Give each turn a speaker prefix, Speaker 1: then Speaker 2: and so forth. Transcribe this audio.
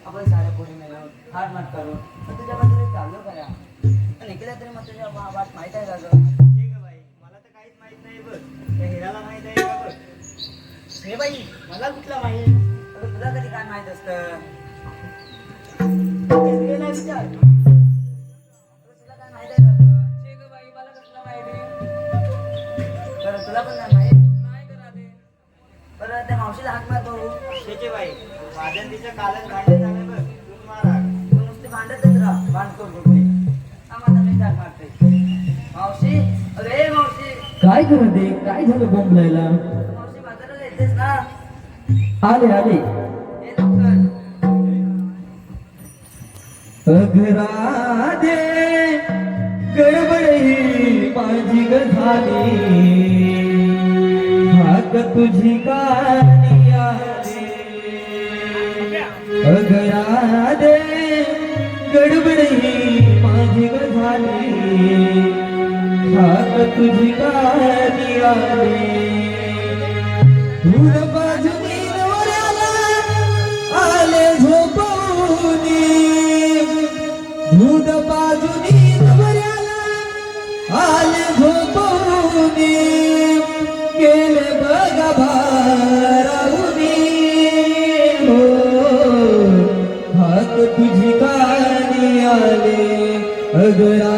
Speaker 1: आपण साऱ्या पोरी मिळून हार मात करून तुझ्या बाजूने चाललो करा पण इकडे तरी मग तुझ्या वाट माहित आहे का ग?
Speaker 2: ठीक आहे बाई, मला तर काहीच माहित नाही बघ. त्या हिराला माहित आहे का बघ. हे बाई, मला कुठला माहित?
Speaker 1: अगं तुला तरी काय माहित असतं?
Speaker 2: गेला विचार.
Speaker 1: तुला काय माहित आहे का ग?
Speaker 2: छे ग बाई, मला कसला माहिती?
Speaker 1: बरं तुला पण नाही माहित?
Speaker 2: नाही करा ते.
Speaker 1: बरं त्या मावशीला हाक मारतो.
Speaker 2: छे बाई, माझ्या तिच्या कालच भांडण झालं बघ. तू मारा.
Speaker 1: तू नुसते भांडतच राहा भांडतो कुठे आम्हाला मी हाक मारते. मावशी, अरे मावशी,
Speaker 3: काय करत आहे? काय झालं बोंबलायला?
Speaker 1: मावशी बाजाराला येतेस ना?
Speaker 3: आले आले.
Speaker 1: ये लवकर.
Speaker 3: अगराधे गडबड ही माझी ग झाली, हाक तुझी गाणी आली. अगराधे गडबड ही माझी ग झाली, हाक तुझी गाणी आली. दूध बाजूनी नवऱ्याला आले झोपवूनी, दूध बाजूनी नवऱ्याला आले झोपवूनी, गेले बघा भारावूनी. हो हाक तुझी गाणी आले. अगरा